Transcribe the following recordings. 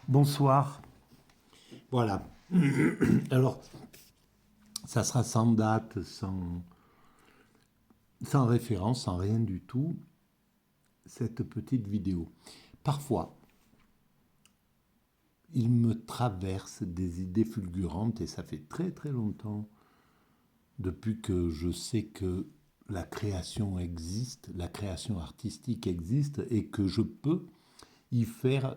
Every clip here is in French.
Bonsoir. Voilà. Alors, ça sera sans date, sans référence, sans rien du tout, cette petite vidéo. Parfois, il me traverse des idées fulgurantes et ça fait très très longtemps, depuis que je sais que la création existe, la création artistique existe et que je peux y faire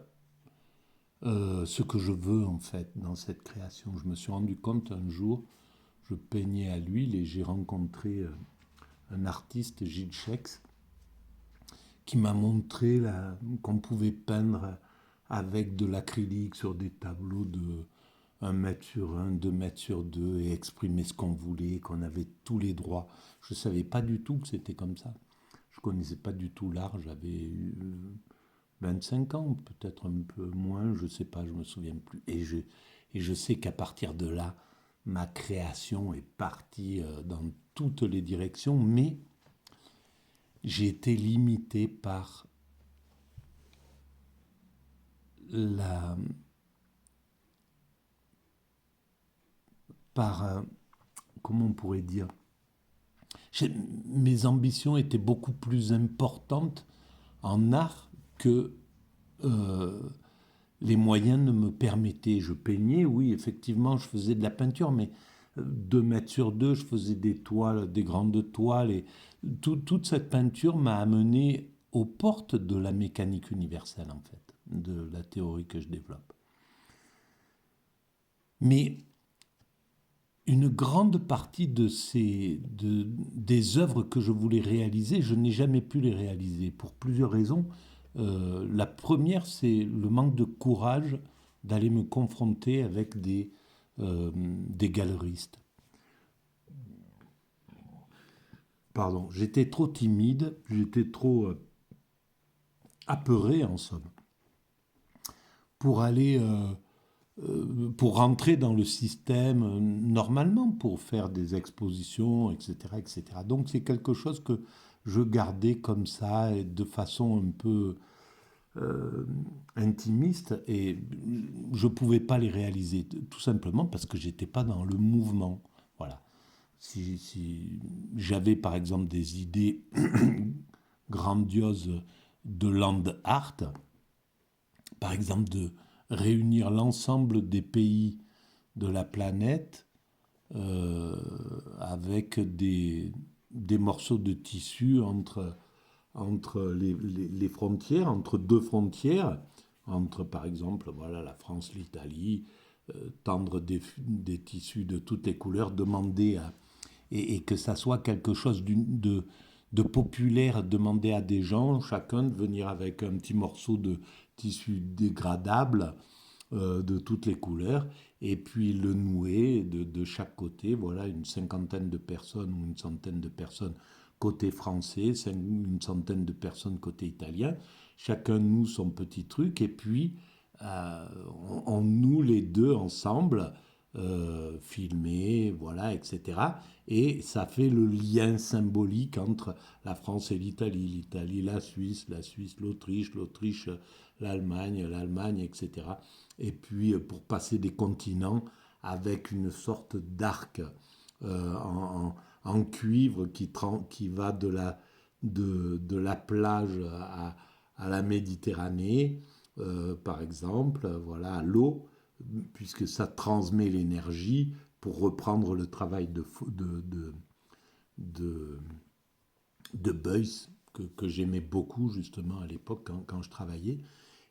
ce que je veux en fait dans cette création. Je me suis rendu compte un jour, je peignais à l'huile et j'ai rencontré un artiste, Gilles Schex, qui m'a montré qu'on pouvait peindre avec de l'acrylique sur des tableaux de 1 mètre sur 1, 2 mètres sur 2 et exprimer ce qu'on voulait, qu'on avait tous les droits. Je ne savais pas du tout que c'était comme ça. Je ne connaissais pas du tout l'art, j'avais 25 ans, peut-être un peu moins, je ne sais pas, je ne me souviens plus. Et je sais qu'à partir de là, ma création est partie dans toutes les directions, mais j'ai été limité la, par comment on pourrait dire, mes ambitions étaient beaucoup plus importantes en art que euh, les moyens ne me permettaient. Je peignais, oui, effectivement, je faisais de la peinture, mais 2 mètres sur 2, je faisais des toiles, des grandes toiles, et toute cette peinture m'a amené aux portes de la mécanique universelle, en fait, de la théorie que je développe. Mais une grande partie des œuvres que je voulais réaliser, je n'ai jamais pu les réaliser pour plusieurs raisons. La première, c'est le manque de courage d'aller me confronter avec des galeristes. Pardon, j'étais trop timide, j'étais trop apeuré en somme, pour aller pour rentrer dans le système normalement, pour faire des expositions, etc., etc. Donc c'est quelque chose que je gardais comme ça, et de façon un peu euh, intimiste, et je ne pouvais pas les réaliser, tout simplement parce que j'étais pas dans le mouvement. Voilà. Si j'avais par exemple des idées grandioses de land art, par exemple de réunir l'ensemble des pays de la planète euh, avec des morceaux de tissu entre les frontières, entre deux frontières, entre par exemple voilà, la France, l'Italie, tendre des tissus de toutes les couleurs, demander et que ça soit quelque chose de populaire, demander à des gens, chacun de venir avec un petit morceau de tissu dégradable de toutes les couleurs, et puis le nouer de chaque côté, voilà, une cinquantaine de personnes ou une centaine de personnes côté français, une centaine de personnes côté italien, chacun noue son petit truc, et puis on noue les deux ensemble, filmé, voilà, etc. Et ça fait le lien symbolique entre la France et l'Italie, l'Italie, la Suisse, l'Autriche, l'Allemagne, etc. Et puis pour passer des continents avec une sorte d'arc en cuivre qui va de la plage à la Méditerranée, par exemple, voilà, à l'eau, puisque ça transmet l'énergie, pour reprendre le travail de, de Beuys, que j'aimais beaucoup justement à l'époque quand je travaillais.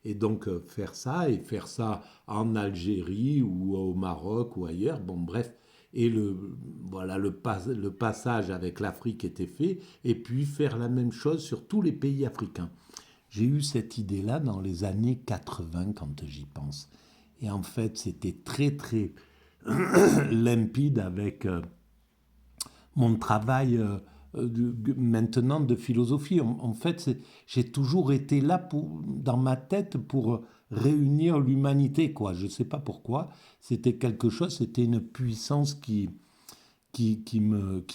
Et donc faire ça, et faire ça en Algérie ou au Maroc ou ailleurs, bon bref, et voilà, le passage avec l'Afrique était fait, et puis faire la même chose sur tous les pays africains. J'ai eu cette idée-là dans les années 80 quand j'y pense. Et en fait, c'était très très limpide avec mon travail maintenant de philosophie. En fait, j'ai toujours été là dans ma tête pour réunir l'humanité, quoi. Je ne sais pas pourquoi. C'était quelque chose, c'était une puissance qui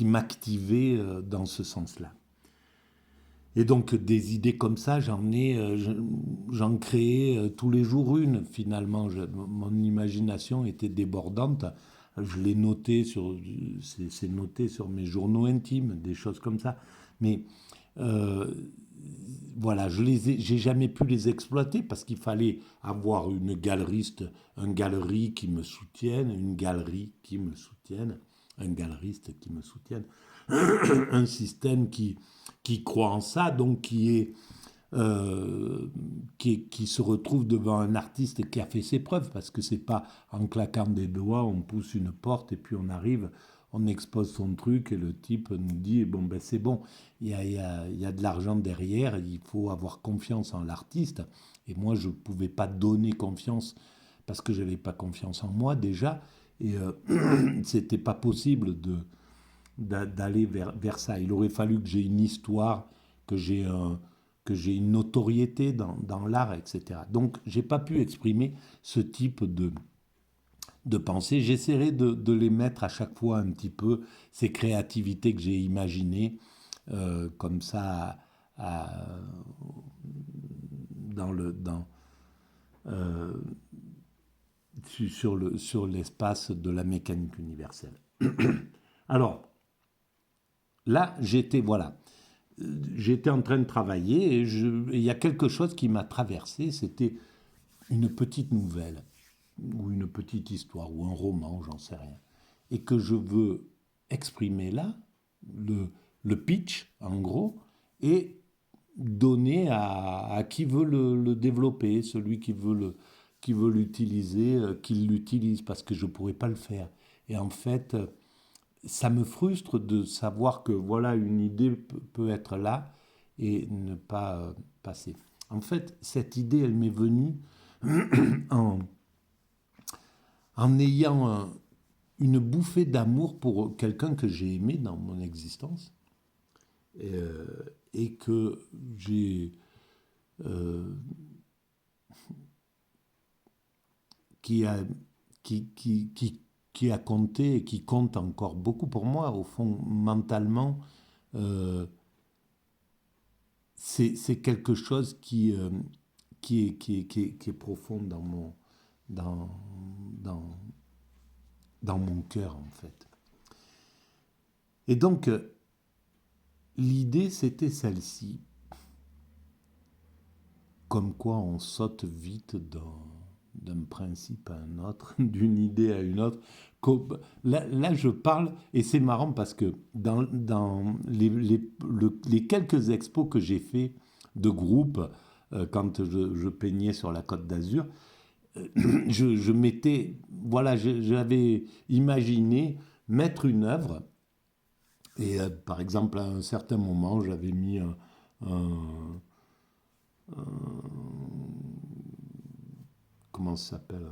m'activait dans ce sens-là. Et donc des idées comme ça, j'en créais tous les jours une. Finalement, mon imagination était débordante. Je l'ai noté c'est noté sur mes journaux intimes, des choses comme ça. Mais euh, voilà, j'ai jamais pu les exploiter parce qu'il fallait avoir un galerie qui me soutienne, une galerie qui me soutienne, un galeriste qui me soutienne, un système qui croit en ça, donc qui se retrouve devant un artiste qui a fait ses preuves, parce que c'est pas en claquant des doigts, on pousse une porte et puis on arrive, on expose son truc et le type nous dit bon ben c'est bon, il y a de l'argent derrière, il faut avoir confiance en l'artiste. Et moi je pouvais pas donner confiance parce que j'avais pas confiance en moi déjà, et c'était pas possible d'aller vers ça. Il aurait fallu que j'ai une histoire, que j'ai que j'ai une notoriété dans l'art, etc. Donc, j'ai pas pu exprimer ce type de pensée. J'essaierai les mettre à chaque fois un petit peu, ces créativités que j'ai imaginées, comme ça, à- dans le, dans, euh, sur l'espace de la mécanique universelle. Alors, là, j'étais en train de travailler et il y a quelque chose qui m'a traversé. C'était une petite nouvelle ou une petite histoire ou un roman, j'en sais rien, et que je veux exprimer là, le pitch en gros, et donner à qui veut le développer, celui qui veut l'utiliser, qu'il l'utilise, parce que je ne pourrais pas le faire. Et en fait, ça me frustre de savoir que voilà, une idée peut être là et ne pas passer. En fait, cette idée, elle m'est venue en, en ayant une bouffée d'amour pour quelqu'un que j'ai aimé dans mon existence euh, et que j'ai euh, qui a qui a compté et qui compte encore beaucoup pour moi au fond mentalement. euh, c'est quelque chose qui est profond dans, dans, dans mon cœur, en fait. Et donc, l'idée, c'était celle-ci. Comme quoi on saute vite d'un principe à un autre, d'une idée à une autre. Là, je parle, et c'est marrant parce que dans les quelques expos que j'ai fait de groupe, quand je peignais sur la Côte d'Azur, je m'étais, voilà, j'avais imaginé mettre une œuvre, et par exemple, à un certain moment, j'avais mis un- comment ça s'appelle,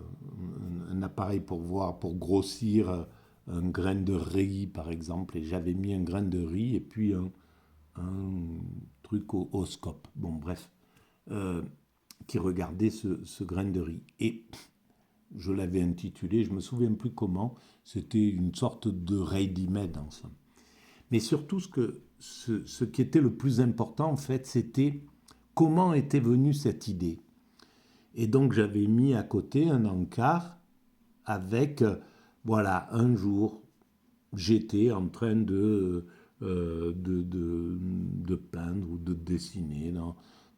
un appareil pour voir, pour grossir un grain de riz, par exemple, et j'avais mis un grain de riz et puis un truc au scope. Bon, bref, euh, qui regardait ce grain de riz. Et je l'avais intitulé, je ne me souviens plus comment, c'était une sorte de ready-made en somme. Mais surtout, ce qui était le plus important, en fait, c'était comment était venue cette idée. Et donc, j'avais mis à côté un encart avec, voilà, un jour, j'étais en train de peindre ou de dessiner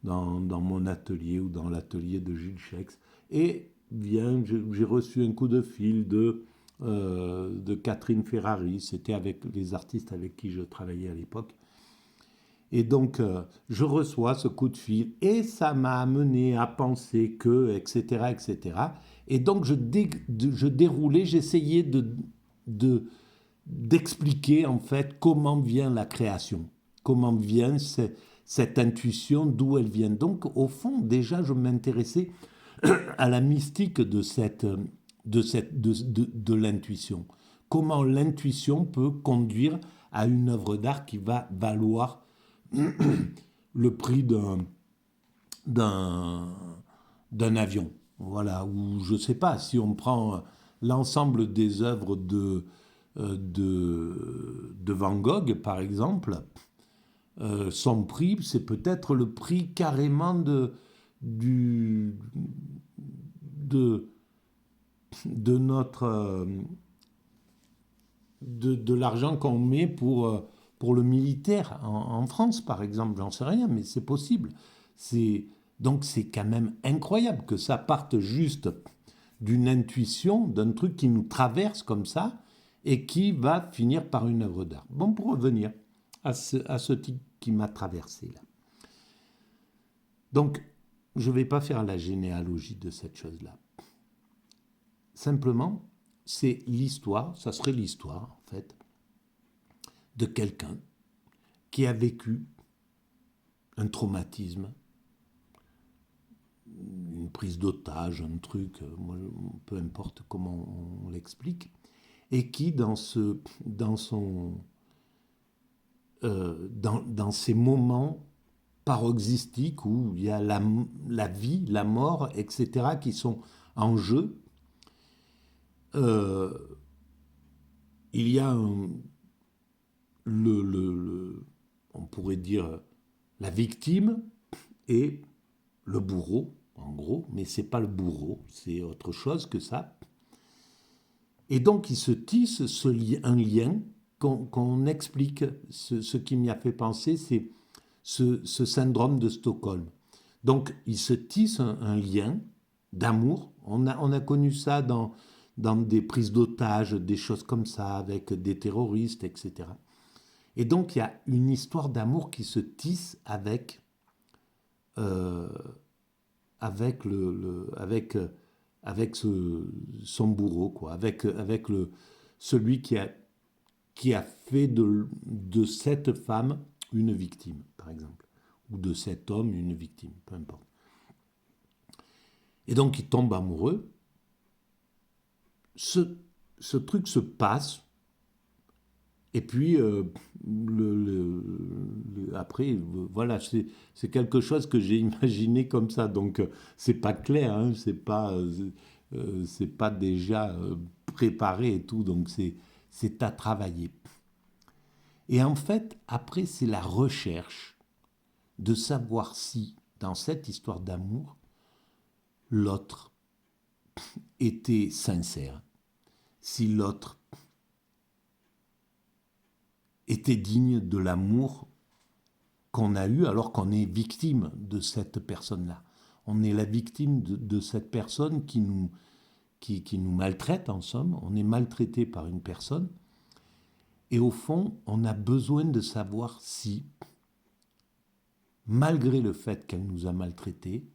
dans mon atelier ou dans l'atelier de Gilles Schex. Et bien, j'ai reçu un coup de fil de Catherine Ferrari, c'était avec les artistes avec qui je travaillais à l'époque. Et donc, je reçois ce coup de fil et ça m'a amené à penser que, etc., etc. Et cetera. Et donc, je déroulais, j'essayais d'expliquer en fait comment vient la création, comment vient cette intuition, d'où elle vient. Donc, au fond, déjà, je m'intéressais à la mystique de l'intuition. Comment l'intuition peut conduire à une œuvre d'art qui va valoir le prix d'un, d'un avion. Voilà, ou je ne sais pas, si on prend l'ensemble des œuvres de Van Gogh, par exemple, son prix, c'est peut-être le prix carrément du, de, de notre, de l'argent qu'on met pour le militaire en France, par exemple, j'en sais rien, mais c'est possible. C'est, donc c'est quand même incroyable que ça parte juste d'une intuition, d'un truc qui nous traverse comme ça et qui va finir par une œuvre d'art. Bon, pour revenir à ce type qui m'a traversé là. Donc, je ne vais pas faire la généalogie de cette chose-là. Simplement, c'est l'histoire, ça serait l'histoire en fait, de quelqu'un qui a vécu un traumatisme, une prise d'otage, un truc, moi, peu importe comment on l'explique, et qui dans ces moments paroxystiques où il y a la vie, la mort, etc., qui sont en jeu, euh, il y a on pourrait dire la victime et le bourreau, en gros, mais c'est pas le bourreau, c'est autre chose que ça. Et donc il se tisse un lien qu'on explique. Ce qui m'y a fait penser, c'est ce syndrome de Stockholm. Donc il se tisse un lien d'amour. On a connu ça dans des prises d'otages, des choses comme ça, avec des terroristes, etc. Et donc il y a une histoire d'amour qui se tisse euh, avec son bourreau, quoi, avec celui qui a fait de cette femme une victime, par exemple, ou de cet homme une victime, peu importe. Et donc il tombe amoureux. Ce truc se passe. Et puis, après, voilà, c'est quelque chose que j'ai imaginé comme ça. Donc, c'est pas clair, hein, c'est pas déjà préparé et tout. Donc, c'est à travailler. Et en fait, après, c'est la recherche de savoir si, dans cette histoire d'amour, l'autre était sincère, si l'autre était digne de l'amour qu'on a eu alors qu'on est victime de cette personne-là. On est la victime de cette personne qui nous maltraite, en somme. On est maltraité par une personne. Et au fond, on a besoin de savoir si, malgré le fait qu'elle nous a maltraités,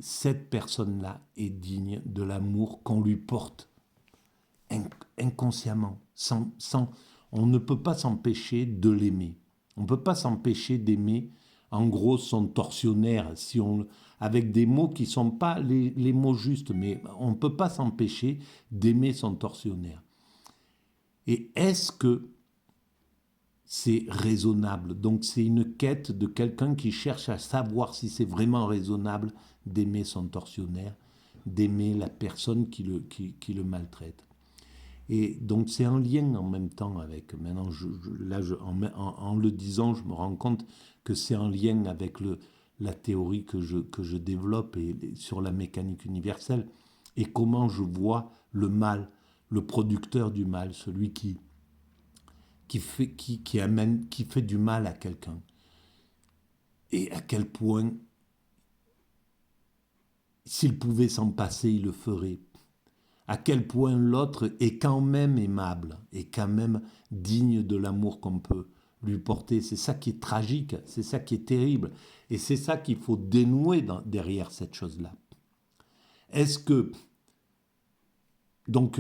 cette personne-là est digne de l'amour qu'on lui porte inconsciemment. On ne peut pas s'empêcher de l'aimer. On ne peut pas s'empêcher d'aimer, en gros, son tortionnaire, avec des mots qui ne sont pas les mots justes, mais on ne peut pas s'empêcher d'aimer son tortionnaire. Et est-ce que c'est raisonnable? Donc c'est une quête de quelqu'un qui cherche à savoir si c'est vraiment raisonnable d'aimer son tortionnaire, d'aimer la personne qui le maltraite. Et donc c'est un lien en même temps avec, maintenant en le disant, je me rends compte que c'est un lien avec la théorie que je développe sur la mécanique universelle et comment je vois le mal, le producteur du mal, celui qui fait du mal à quelqu'un. Et à quel point, s'il pouvait s'en passer, il le ferait. À quel point l'autre est quand même aimable, est quand même digne de l'amour qu'on peut lui porter. C'est ça qui est tragique, c'est ça qui est terrible. Et c'est ça qu'il faut dénouer derrière cette chose-là. Est-ce que, donc,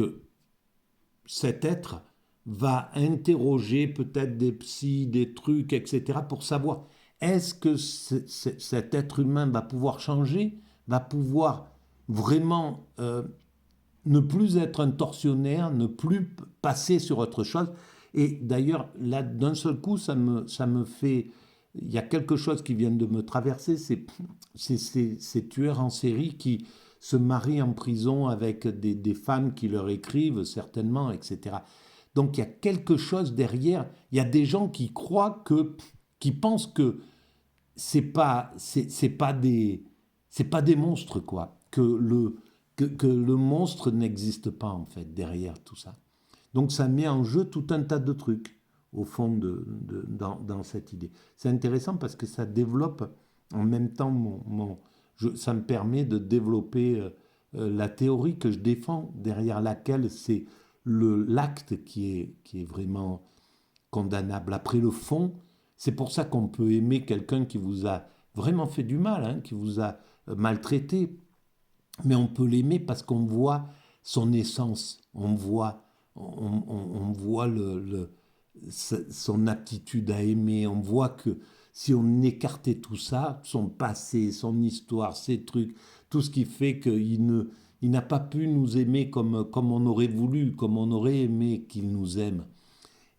cet être va interroger peut-être des psys, des trucs, etc., pour savoir, est-ce que cet être humain va pouvoir changer, va pouvoir vraiment ne plus être un tortionnaire, ne plus passer sur autre chose. Et d'ailleurs, là, d'un seul coup, ça me fait... Il y a quelque chose qui vient de me traverser, c'est ces tueurs en série qui se marient en prison avec des femmes qui leur écrivent, certainement, etc. Donc il y a quelque chose derrière. Il y a des gens qui croient que qui pensent que c'est pas des monstres, quoi. Que le monstre n'existe pas, en fait, derrière tout ça. Donc ça met en jeu tout un tas de trucs, au fond, dans cette idée. C'est intéressant parce que ça développe en même temps ça me permet de développer la théorie que je défends, derrière laquelle c'est l'acte qui est vraiment condamnable. Après le fond, c'est pour ça qu'on peut aimer quelqu'un qui vous a vraiment fait du mal, hein, qui vous a maltraité, mais on peut l'aimer parce qu'on voit son essence, on voit son aptitude à aimer, on voit que si on écartait tout ça, son passé, son histoire, ses trucs, tout ce qui fait il n'a pas pu nous aimer comme on aurait voulu, comme on aurait aimé qu'il nous aime.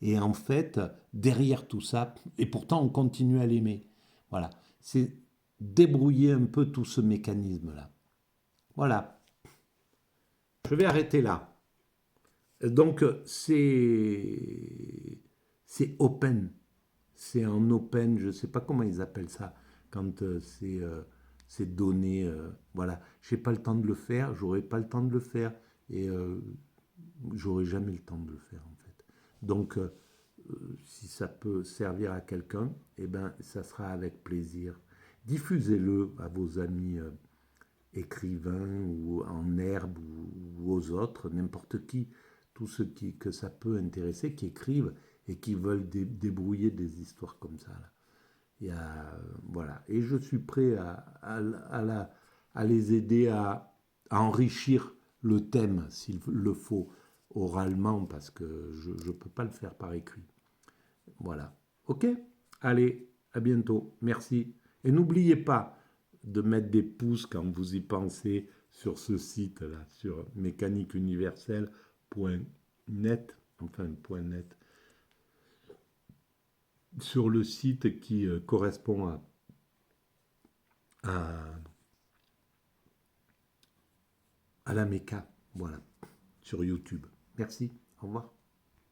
Et en fait, derrière tout ça, et pourtant on continue à l'aimer. Voilà, c'est débrouiller un peu tout ce mécanisme-là. Voilà, je vais arrêter là. Donc c'est open, c'est en open, je ne sais pas comment ils appellent ça quand c'est donné. Voilà, j'ai pas le temps de le faire, j'aurai pas le temps de le faire et j'aurai jamais le temps de le faire en fait. Donc si ça peut servir à quelqu'un, eh ben ça sera avec plaisir. Diffusez-le à vos amis écrivains ou en herbe ou aux autres, n'importe qui, tous ceux que ça peut intéresser, qui écrivent et qui veulent débrouiller des histoires comme ça. Là. Voilà. Et je suis prêt à les aider à enrichir le thème, s'il le faut, oralement, parce que je ne peux pas le faire par écrit. Voilà. OK? Allez, à bientôt. Merci. Et n'oubliez pas de mettre des pouces quand vous y pensez sur ce site-là, sur mécaniqueuniverselle.net, enfin .net, sur le site qui correspond à, à la méca, voilà, sur YouTube. Merci, au revoir.